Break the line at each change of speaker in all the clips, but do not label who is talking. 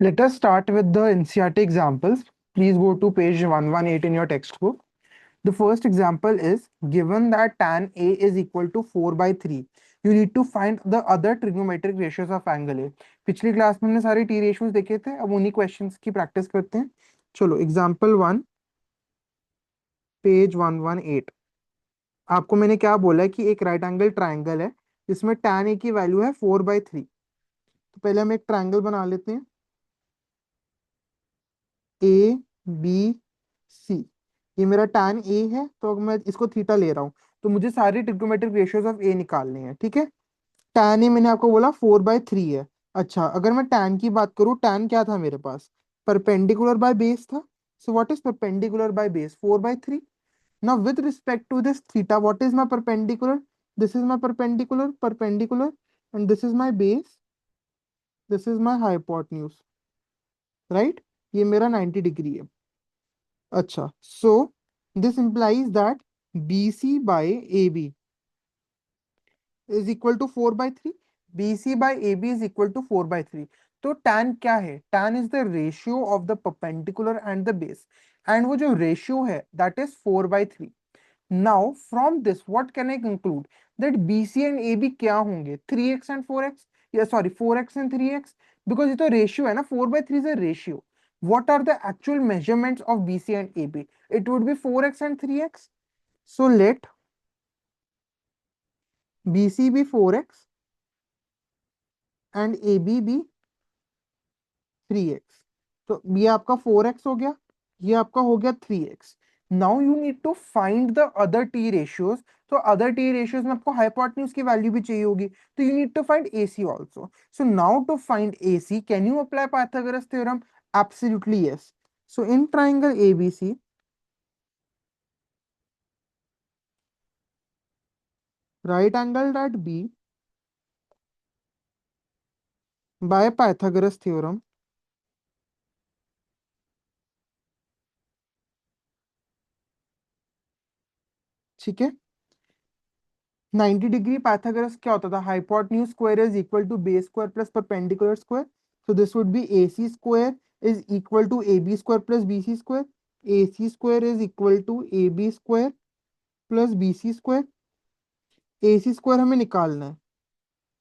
Let us start with the NCERT examples. Please go to page 118 in your textbook. The first example is given that tan A is equal to 4 by 3. You need to find the other trigonometric ratios of angle A. पिछली class में हमने सारे T ratios देखे थे, अब उन्हीं questions की practice करते हैं. चलो एग्जाम्पल 1, पेज 118. आपको मैंने क्या बोला है कि एक राइट एंगल ट्राइंगल है जिसमें tan A की वैल्यू है 4/3. तो पहले हम एक ट्राइंगल बना लेते हैं, ए बी सी. ये मेरा tan ए है, तो अगर मैं इसको थीटा ले रहा हूँ तो मुझे सारे ट्रिग्नोमेट्रिक रेशियोज ऑफ ए निकालने हैं. ठीक है. tan ए मैंने आपको बोला 4/3 है. अच्छा, अगर मैं tan की बात करूँ, tan क्या था मेरे पास? परपेंडिकुलर बाय बेस था. So what is perpendicular by base? 4/3. Now with respect to this theta, what is my perpendicular? This is my perpendicular and this is my base, this is my hypotenuse. Right. ये मेरा 90 degree है. अच्छा, so this implies that B C by A B is equal to 4/3. B C by A B is equal to 4/3. तो tan क्या है? tan is the ratio of the perpendicular and the base, and वो जो ratio है that is 4/3. Now from this what can I conclude? That B C and A B क्या होंगे? 3x and 4x, या sorry 4x and 3x. Because ये तो ratio है ना, 4/3 is a ratio. What are the actual measurements of BC and AB? It would be 4x and 3x. So let BC be 4x and AB be 3x. तो ये आपका 4x हो गया, ये आपका हो गया 3x. Now you need to find the other T ratios. तो अदर टी रेशियोज में आपको हाइपोटेन्यूज की वैल्यू भी चाहिए होगी, तो you need to find AC also. So now to find AC, can you apply Pythagoras theorem? Absolutely yes. So in triangle ABC, right angled at B by Pythagoras theorem, ठीक है. 90 degree Pythagoras क्या होता था? Hypotenuse square is equal to base square plus perpendicular square. So this would be AC square is equal to AB square plus BC square. AC square is equal to AB square plus BC square. AC स्क्वायर हमें निकालना है,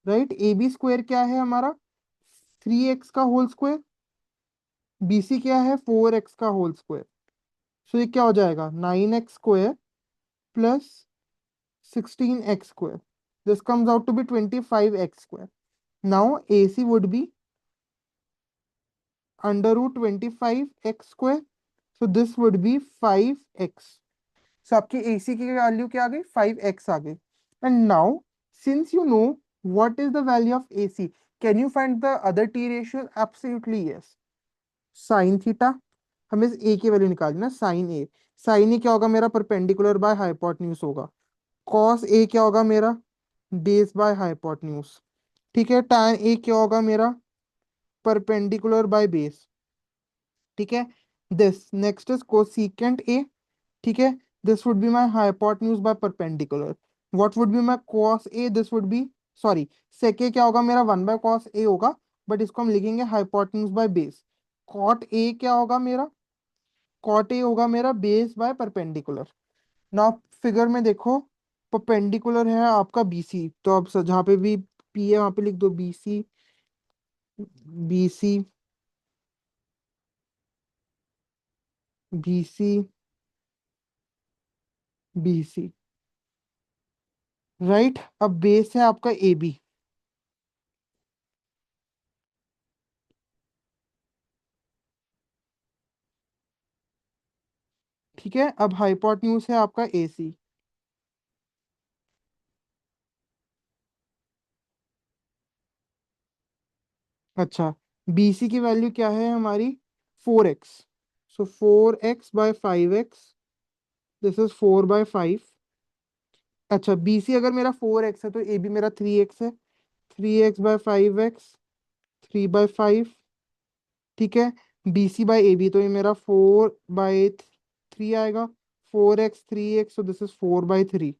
right. AB square क्या है हमारा? 3x का whole square. BC क्या है? 4x का होल स्क्वायर. सो ये क्या हो जाएगा? 9x square plus 16x square. This comes out to be 25x square. Now AC would be under root 25x square. So this would be 5x. So आपकी AC की value क्या आ गई? 5x आ गई. And now, since you know what is the value of AC, can you find the other T ratio? Absolutely yes. Sin theta, हमें इस A की value निकालनी ना. sin A, sin A क्या होगा मेरा? परपेंडिकुलर बाय हाइपोटेन्यूज होगा. cos A क्या होगा मेरा? Base by hypotenuse. ठीक है. tan A क्या होगा मेरा? Perpendicular by base. ठीक है. This next is cosecant A. ठीक है. This would be my hypotenuse by perpendicular. What would be my cos A? This would B, sorry, sec A क्या होगा मेरा? 1/cos A होगा, बट इसको हम लिखेंगे hypotenuse by base. cot A क्या होगा मेरा? cot A होगा मेरा बेस बाय परपेंडिकुलर. ना फिगर में देखो, परपेंडिकुलर है आपका BC, तो अब जहाँ पे भी P है वहां पे लिख दो BC. BC, BC, BC. Right. अब बेस है आपका AB. ठीक है. अब हाइपोटेन्यूज है आपका AC. अच्छा, BC की वैल्यू क्या है हमारी? 4x. So 4x/5x, this is 4/5. अच्छा, BC अगर मेरा 4x है तो AB मेरा 3x है. 3x/5x, 3/5. ठीक है. BC/AB, तो ये मेरा 4/3 आएगा. 4x 3x, so this is 4/3.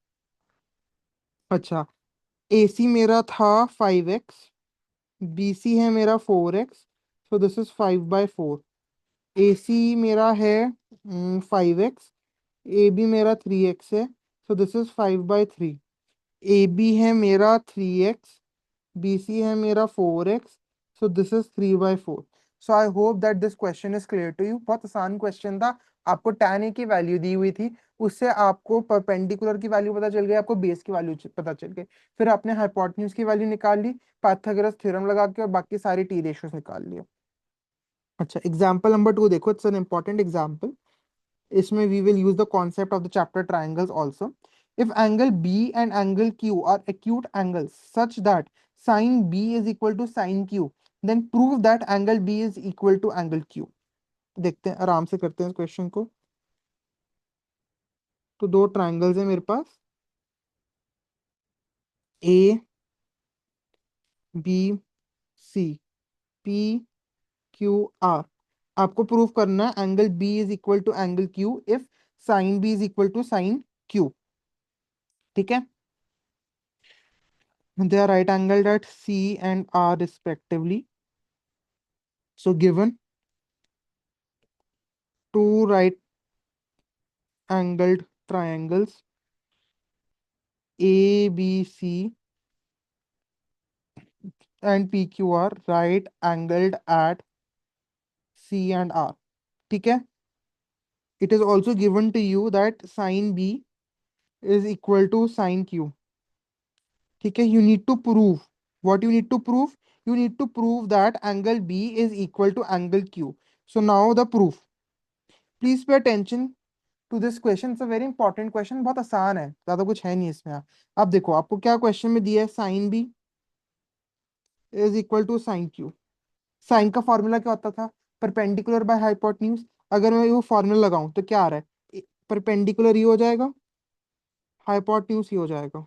अच्छा, AC मेरा था 5x, BC है मेरा 4x, सो दिस इज 5/4। ए सी मेरा है 5x, ए बी मेरा 3x है, so this is 5/3। A B है मेरा 3x, बी सी है मेरा 4x, so this is 3/4। So I hope that this question is clear to you. बहुत आसान क्वेश्चन था। आपको tan a की वैल्यू दी हुई थी, उससे आपको परपेंडिकुलर की वैल्यू पता चल गई, आपको बेस की वैल्यू पता चल गई, फिर आपने हाइपोटेन्यूज की वैल्यू निकाल ली पाइथागोरस थ्योरम लगा के, और बाकी सारी टी रेशियोज निकाल लिए। अच्छा, एग्जाम्पल नंबर 2 देखो, इट्स एन इंपॉर्टेंट एग्जाम्पल। इसमें we will use the concept of the chapter triangles also. If angle B and angle Q are acute angles such that sin B is equal to sin Q, then prove that angle B is equal to angle Q. देखते हैं, आराम से करते हैं इस question को। तो दो ट्राइंगल्स है मेरे पास, A B C, P Q R. आपको प्रूव करना है angle B is equal to angle Q if sine B is equal to sine Q. ठीक है, they are right angled at C and R respectively. So given two right angled triangles ABC and PQ are right angled at C and R. ठीक है, it is also given to you that sin B is equal to sin Q. ठीक है, you need to prove, what you need to prove, you need to prove that angle B is equal to angle Q. So now the proof, please pay attention to this question. It's a very important question, बहुत आसान है, ज्यादा कुछ है नहीं इसमें। आप देखो, आपको क्या क्वेश्चन में दिया है, sine B is equal to sine Q. Sine का फॉर्मूला क्या होता था, परपेंडिकुलर बाय हाइपोटेन्यूज। अगर मैं वो फॉर्मूला लगाऊं तो क्या आ रहा है, परपेंडिकुलर ही हो जाएगा, हाइपोटेन्यूज ही हो जाएगा।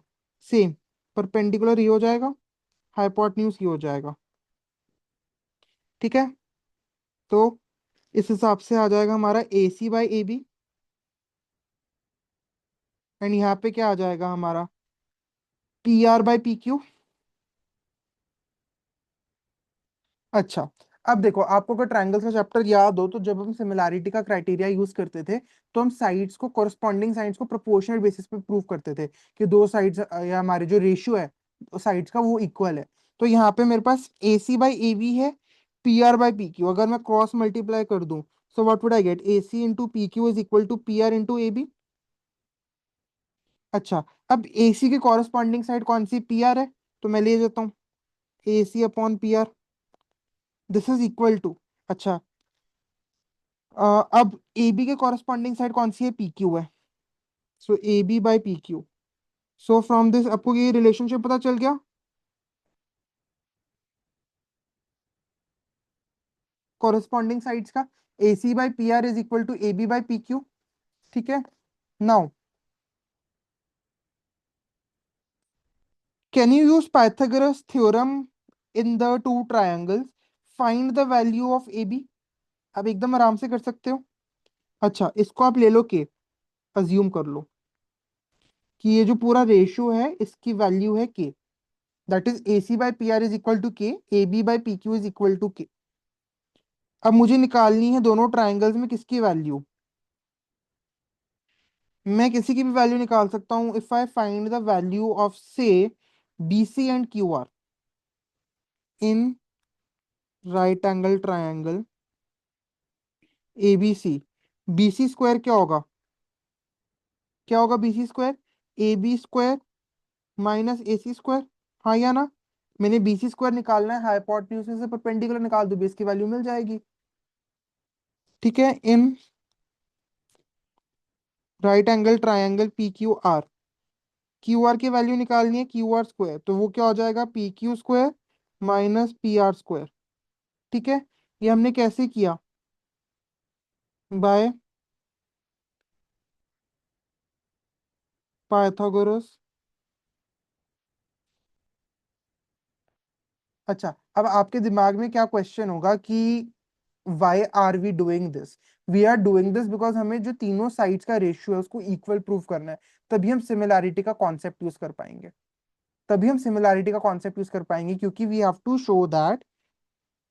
सेम, परपेंडिकुलर ही हो जाएगा, हाइपोटेन्यूज ही हो जाएगा। ठीक है, तो इस हिसाब से आ जाएगा हमारा ए C by A B, and यहाँ पे क्या आ जाएगा हमारा, P R by P Q. अच्छा, अब देखो, आपको अगर ट्रायंगल्स का चैप्टर याद हो, तो जब हम सिमिलैरिटी का क्राइटेरिया यूज करते थे, तो हम साइड्स को, कोरस्पॉन्डिंग साइड्स को प्रोपोर्शनल बेसिस पे प्रूव करते थे कि दो साइड्स या हमारे जो रेशियो है साइड्स का वो इक्वल है। तो यहाँ पे मेरे पास A C by A B है, P R by P Q. अगर मैं क्रॉस मल्टीप्लाई कर दूं, so what would I get, A C into P Q is equal to P R into A B. अच्छा, अब ए सी की कॉरस्पॉन्डिंग साइड कौन सी, P R है, तो मैं ले लेता हूँ A C upon P R, this is equal to. अच्छा, अब ए बी के कॉरस्पॉन्डिंग साइड कौन सी है, पी क्यू है, so A B by P Q. So from this आपको ये रिलेशनशिप पता चल गया कॉरस्पॉन्डिंग साइड्स का, A C by P R is equal to A B by P Q. ठीक है, now can you use Pythagoras theorem in the two triangles, find the value of A B. आप एकदम आराम से कर सकते हो। अच्छा, इसको आप ले लो के, अज्यूम कर लो कि ये जो पूरा रेशियो है इसकी वैल्यू है K, that is A C by P R is equal to K, A B by P Q is equal to K. अब मुझे निकालनी है दोनों ट्रायंगल्स में किसकी वैल्यू। मैं किसी की भी वैल्यू निकाल सकता हूं, if I find the value of say B C and Q R in right angle triangle A B C. B C square क्या होगा, क्या होगा B C square, A B square minus A C square. हाँ या ना, मैंने B C square निकालना है, हाइपोटेन्यूज से परपेंडिकुलर निकाल दो, बेस की वैल्यू मिल जाएगी। ठीक है, इन right angle triangle P Q are, Q R की वैल्यू निकालनी है, क्यू आर स्क्वायर, तो वो क्या हो जाएगा, P Q square minus P R square. ठीक है, ये हमने कैसे किया, बाय पाइथागोरस। अच्छा, अब आपके दिमाग में क्या क्वेश्चन होगा कि why are we doing this. We are doing this because हमें जो तीनों साइड्स का रेशियो है उसको इक्वल प्रूव करना है। तभी हम सिमिलैरिटी का कॉन्सेप्ट यूज कर पाएंगे, तभी हम सिमिलैरिटी का कॉन्सेप्ट यूज कर पाएंगे, क्योंकि we have to show that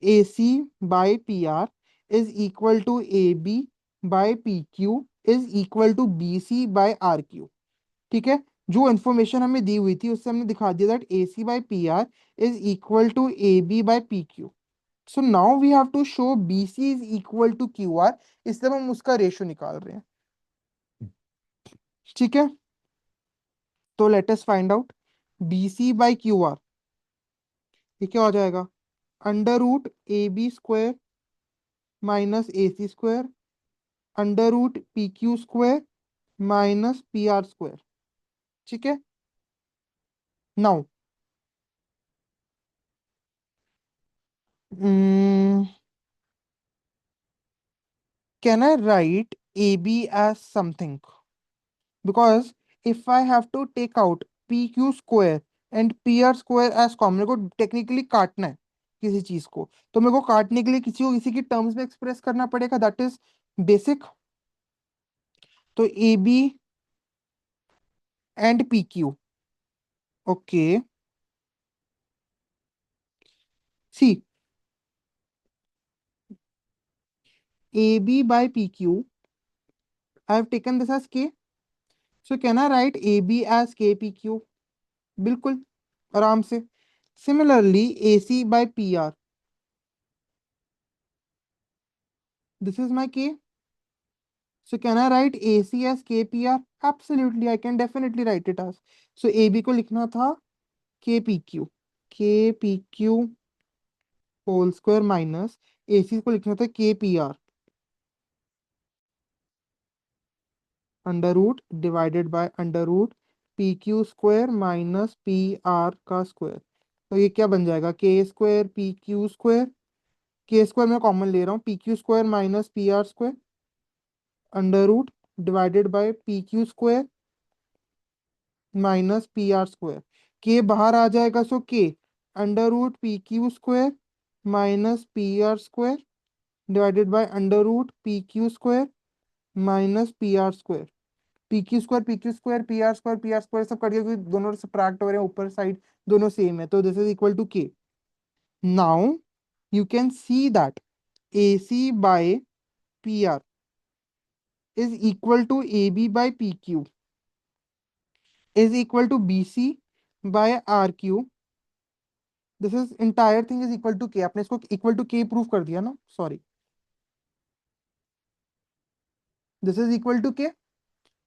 AC by PR is equal to AB by PQ is equal to BC by RQ। ठीक है, जो इन्फॉर्मेशन हमें दी हुई थी उससे हमने दिखा दिया that AC by PR is equal to AB by PQ। So now we have to show BC is equal to QR, इसलिए हम उसका रेशियो निकाल रहे हैं। ठीक है, तो let us find out BC by QR। ये क्या हो जाएगा, under root AB² minus AC², under root PQ² minus PR²। ठीक है, now can I write AB as something? Because if I have to take out PQ² and PR² as common, मेरे को technically काटना है किसी चीज को, तो मेरे को काटने के लिए किसी को किसी की टर्म्स में एक्सप्रेस करना पड़ेगा, दैट इज बेसिक। तो AB and PQ, okay, see AB by PQ, I have taken this as K, so can I write AB as KPQ? बिल्कुल, आराम से। Similarly AC by PR, this is my K, so can I write AC as KPR? Absolutely, I can definitely write it as, so AB को लिखना था KPQ, KPQ whole square minus AC को लिखना था KPR under root divided by under root PQ² minus PR का square. तो ये क्या बन जाएगा, K² PQ², K² मैं कॉमन ले रहा हूँ, PQ² minus PR² under root divided by PQ² minus PR²। K बाहर आ जाएगा, so K under root PQ² minus PR² divided by under root PQ² minus PR²। PQ² PR² सब cut गया क्योंकि दोनों सब्ट्रैक्ट हो रहे हैं ऊपर साइड, दोनों सेम है, तो this is equal to K. Now you can see that AC by PR is equal to AB by PQ is equal to BC by RQ। This is entire thing is equal to K, आपने इसको equal to के prove कर दिया ना, sorry, this is equal to K.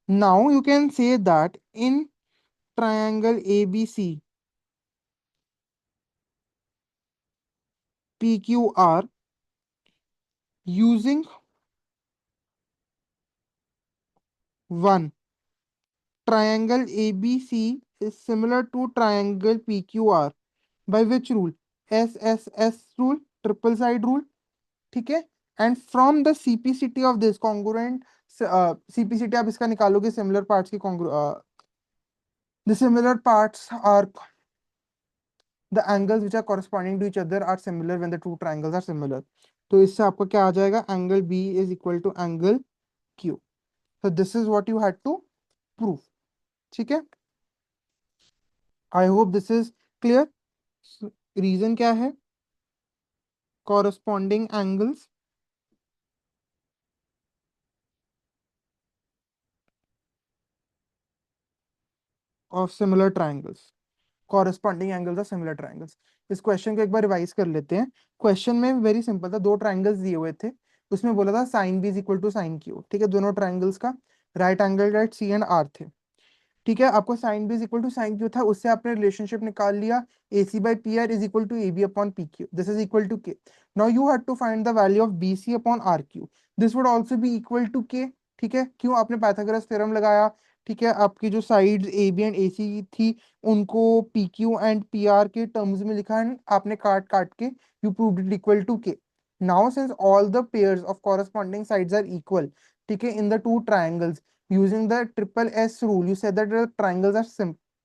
Now you can say that in triangle ABC PQR using one, triangle ABC is similar to triangle PQR by which rule, SSS rule, triple side rule। ठीक है, and from the CPCT of this congruent, CPCT आप इसका निकालोगे similar parts की the similar parts are the angles which are corresponding to each other are similar when the two triangles are similar। तो इससे आपको क्या आ जाएगा, angle B is equal to angle Q। so this is what you had to prove। ठीक है, I hope this is clear. Reason क्या है, corresponding angles of similar triangles, corresponding angles of similar triangles। इस question को एक बार revise कर लेते हैं। क्वेश्चन में वेरी सिंपल था, दो ट्राइंगल्स दिए हुए थे, उसमें बोला था sine B is equal to sine Q. ठीक है, दोनों ट्राइंगल्स का right angle right C and R थे। ठीक है, आपको sine B is equal to sine Q था, उससे आपने रिलेशनशिप निकाल लिया AC by PR is equal to AB upon PQ, this is equal to K. Now you have to find the value of BC upon RQ, this would also be equal to के। ठीक है, क्यों, आपने Pythagoras theorem लगाया। ठीक है, आपकी जो साइड्स AB एंड AC थी उनको PQ एंड PR के टर्म्स में लिखा है, आपने काट काट के you proved it equal to K. Now since all the pairs of corresponding sides are equal, ठीक है, in the two triangles, using the triple S rule, you said that the triangles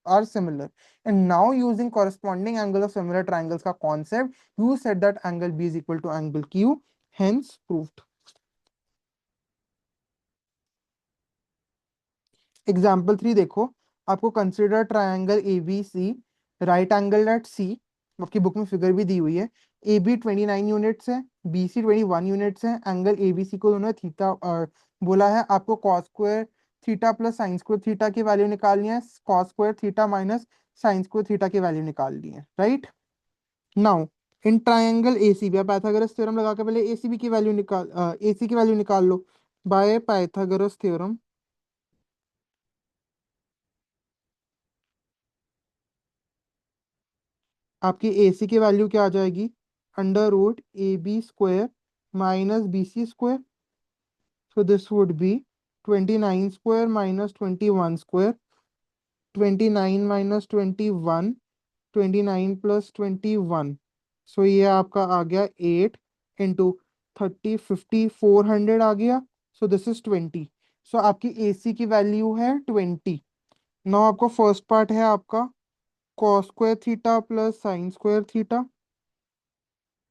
are similar, and now using corresponding angles of similar triangles का concept, you said that angle B is equal to angle Q, hence proved। Example 3 देखो, आपको consider triangle ABC, right angle at C, आपकी book में figure भी दी हुई है, A B 29 units है, बी सी 21 यूनिट्स है, एंगल ए बी सी को उन्होंने थीटा बोला है। आपको cos square theta plus sine square theta की वैल्यू निकालनी है, cos square theta minus sine square theta की वैल्यू निकालनी है, right. Now in triangle ACB, आप पाइथागोरस थ्योरम लगा के पहले एसीबी की वैल्यू निकाल एसी की वैल्यू निकाल लो बाय पाइथागोरस थ्योरम। आपकी एसी की वैल्यू क्या आ जाएगी, under root A B square minus B C square. So this would be 29 square minus 21 square, 29 minus 21, 29 plus 21। सो ये आपका आ गया 8 इंटू 30, 50, 400 आ गया। सो दिस इज 20। सो आपकी एसी की वैल्यू है 20। नाउ आपको फर्स्ट पार्ट है आपका cos square theta plus sine square theta.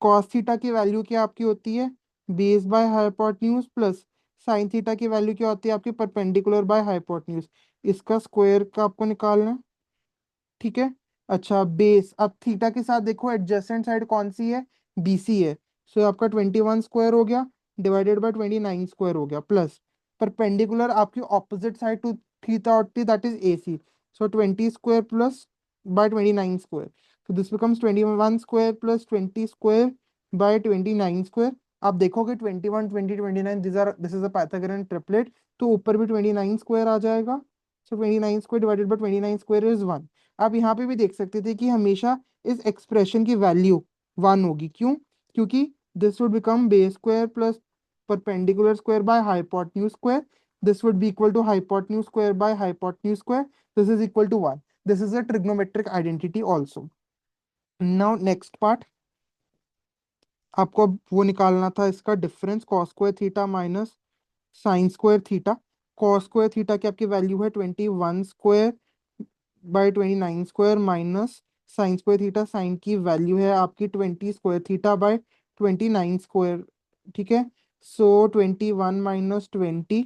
Cos theta की वैल्यू क्या आपकी होती है, base by hypotenuse, plus sine theta की वैल्यू क्या होती है आपकी, परपेंडिकुलर बाय हाइपोटेन्यूज। इसका स्क्वायर का आपको निकालना है, ठीक है। अच्छा बेस, अब थीटा के साथ देखो एडजेसेंट साइड कौन सी है, बीसी है। सो आपका 21 स्क्वायर हो गया डिवाइडेड बाय 29 स्क्वायर हो गया, प्लस परपेंडिकुलर आपकी ऑपोजिट साइड टू थीटा होती है, that is A C. So 20 square plus by 29 square, so this becomes 21 square plus 20 square by 29 square. आप देखोगे 21, 20, 29, this is a Pythagorean triplet, तो ऊपर भी 29 स्क्वायर आ जाएगा। So 29 square divided by 29 square is 1। आप यहाँ पे भी देख सकते थे कि हमेशा इस एक्सप्रेशन की वैल्यू 1 होगी, क्यों, क्योंकि this would become base square plus perpendicular square by hypotenuse square, this would be equal to hypotenuse square by hypotenuse square, this is equal to 1। This is a trigonometric identity also. Now next part, आपको अब वो निकालना था इसका difference, cos square theta minus sine square theta. Cos square theta की आपकी value है 21 square by 29 square minus sine square theta, sign की वैल्यू है आपकी 20 स्क्वायर थीटा बाय 29 स्क्वायर, ठीक है। So 21 minus 20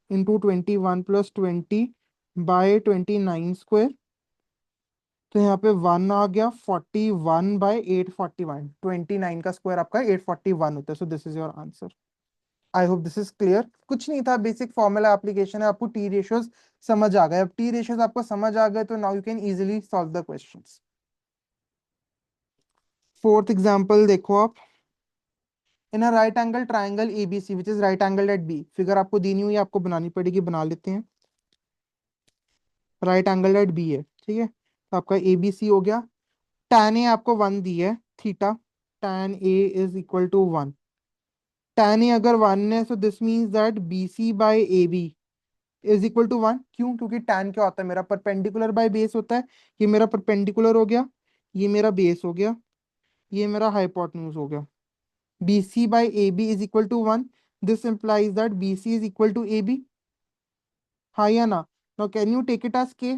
into 21 plus 20 by 29 square. तो यहाँ पे 1 आ गया, 41/841, 29 का स्क्वायर आपका 841 होता है। So this is your answer. I hope this is clear. कुछ नहीं था, बेसिक फॉर्मूला एप्लीकेशन है, आपको टी रेशियोज समझ आ गए। अब टी रेशियोज आपको समझ आ गए तो now you can easily solve the questions. Fourth example देखो आप, in a right angle triangle ABC which is right angle at B. Figure आपको दी नहीं हुई, आपको बनानी पड़ेगी, बना लेते हैं। राइट एंगल एट बी है, ठीक है, तो आपका एबीसी हो गया। tan ए आपको 1 दी है, theta tan A is equal to 1। tan A अगर 1 है, so this means that B C by A B is equal to 1। क्यों, क्योंकि tan क्या होता है, मेरा परपेंडिकुलर बाय बेस होता है। ये मेरा परपेंडिकुलर हो गया, ये मेरा बेस हो गया, ये मेरा हाइपोटेन्यूज हो गया। B C by A B is equal to 1, this implies that B C is equal to A B, हाँ या ना। Now can you take it as k,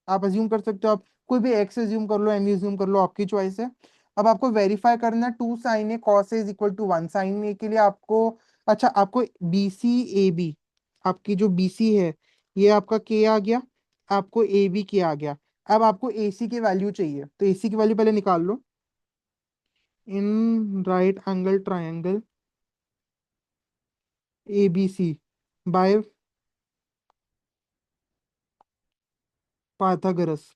आप अज्यूम कर सकते हो, आप कोई भी एक्स अज्यूम कर लो, एम अज्यूम कर लो, आपकी चॉइस है। अब आपको वेरीफाई करना है 2 sin A cos A is equal to 1। Sine A के लिए आपको, अच्छा आपको बी सी ए बी, आपकी जो बी सी है ये आपका के आ गया, आपको ए बी के आ गया। अब आपको ए सी की वैल्यू चाहिए, तो ए सी की वैल्यू पहले निकाल लो। In right angle triangle A B C by Pythagoras,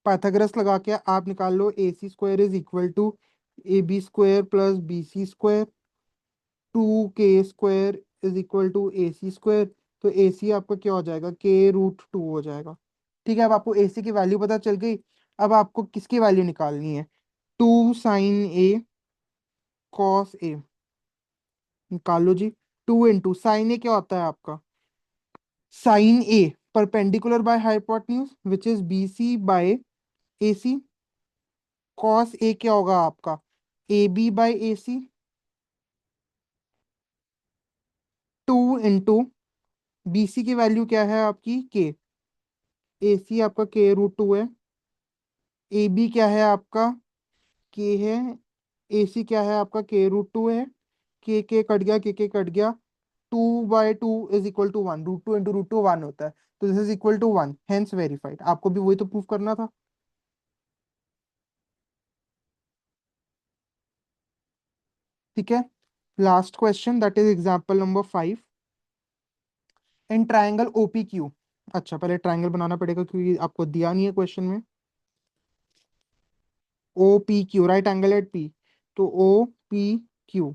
Pythagoras लगा के आप निकाल लो A C square is equal to A B square plus B C square, 2k square is equal to A C square. तो A सी आपका क्या हो जाएगा, k√2 हो जाएगा, ठीक है। अब आपको ए सी की वैल्यू पता चल गई। अब आपको किसकी वैल्यू निकालनी है, 2 sin A cos A, निकालो जी। 2 इंटू साइन ए क्या होता है आपका, sine A perpendicular by hypotenuse which is B C by A C. Cos A क्या होगा आपका, A B by A C. 2 into B C की वैल्यू क्या है आपकी, के, ए सी आपका k√2 है, ए बी क्या है आपका, के है, ए सी क्या है आपका k√2 है, के कट गया, के कट गया। 2/2 इज इक्वल टू 1, √2 इंटू √2 1 होता है, तो this is equal to 1, hence verified. आपको भी वही तो प्रूफ करना था। ठीक है, last question that is example number 5। In triangle OPQ, अच्छा पहले ट्राइंगल बनाना पड़ेगा क्योंकि आपको दिया नहीं है क्वेश्चन में। OPQ, right angle at P, तो OPQ,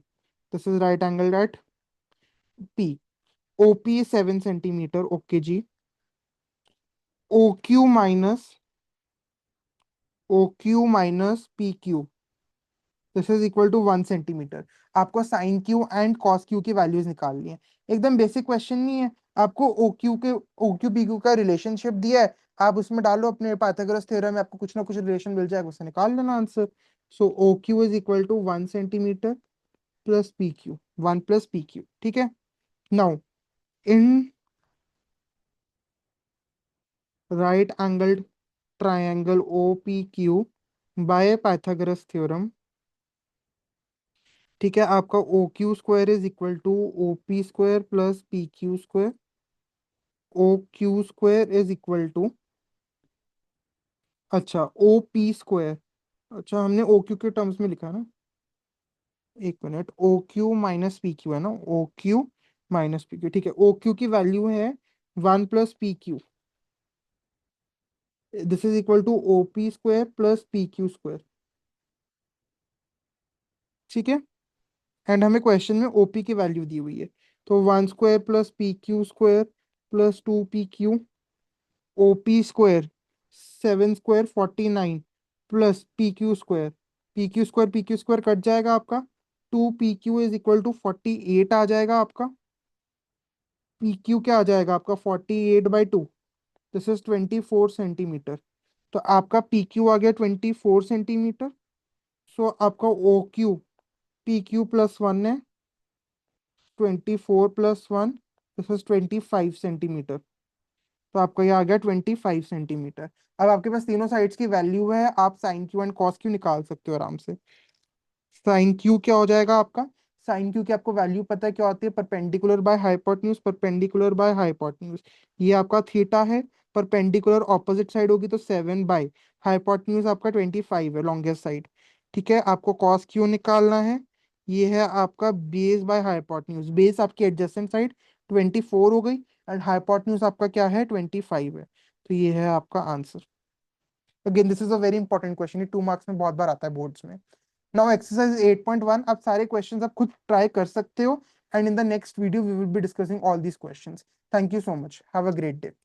this is right angle at P। OP 7 centimetre, okay जी। OQ minus PQ, this is equal to 1 centimetre. आपको sine Q and cos Q की वैल्यूज निकालनी है। एकदम बेसिक क्वेश्चन नहीं है, आपको OQ PQ का रिलेशनशिप दिया है, आप उसमें डालो अपने पाइथागोरस थ्योरम में, आपको कुछ ना कुछ रिलेशन मिल जाएगा, उससे निकाल लेना answer. So OQ is equal to 1 centimetre plus PQ, 1 + PQ, ठीक है। Now in right angled triangle OPQ by Pythagoras theorem, ठीक है, आपका OQ² is equal to OP² plus PQ²। OQ² is equal to, अच्छा OP², अच्छा हमने OQ के terms में लिखा है ना, एक मिनट, OQ माइनस PQ है ना, OQ माइनस PQ, ठीक है। OQ की वैल्यू है 1 + PQ, this is equal to OP² plus PQ², ठीक है। एंड हमें क्वेश्चन में OP की वैल्यू दी हुई है, तो 1² plus PQ² plus 2PQ, OP², 7² 49 plus PQ², PQ² cut जाएगा आपका, 2PQ इज इक्वल टू 48 आ जाएगा आपका। PQ क्या आ जाएगा आपका, 48/2, दिस इज 24 सेंटीमीटर। तो आपका PQ आ गया 24 सेंटीमीटर। सो आपका OQ PQ+1 है, 24 + 1, दिस इज 25 सेंटीमीटर। तो आपका ये आ गया 25 सेंटीमीटर। अब आपके पास तीनों साइड्स की वैल्यू है, आप sine Q and cos Q निकाल सकते हो आराम से। साइन क्यू क्या हो जाएगा आपका, साइन क्यू की आपको वैल्यू पता है क्या होती है, perpendicular by hypotenuse, perpendicular by hypotenuse, ये आपका थीटा है। परपेंडिकुलर ऑपोजिट साइड होगी तो 7 बाय, हाइपोटेन्यूज आपका 25 है लॉन्गेस्ट साइड, ठीक है। आपको कॉस क्यू निकालना है, ये है आपका बेस बाय हाइपोटेन्यूज, बेस आपकी एडजेसेंट साइड 24 हो गई, एंड हाइपोटेन्यूज आपका क्या है, 25 है। तो ये है आपका answer. Again this is a very important question, ये 2 मार्क्स में बहुत बार आता है बोर्ड्स में। नाउ एक्सरसाइज 8.1, आप सारे क्वेश्चंस आप खुद ट्राई कर सकते हो, and in the next video we will be discussing all these questions. Thank you so much, have a great day.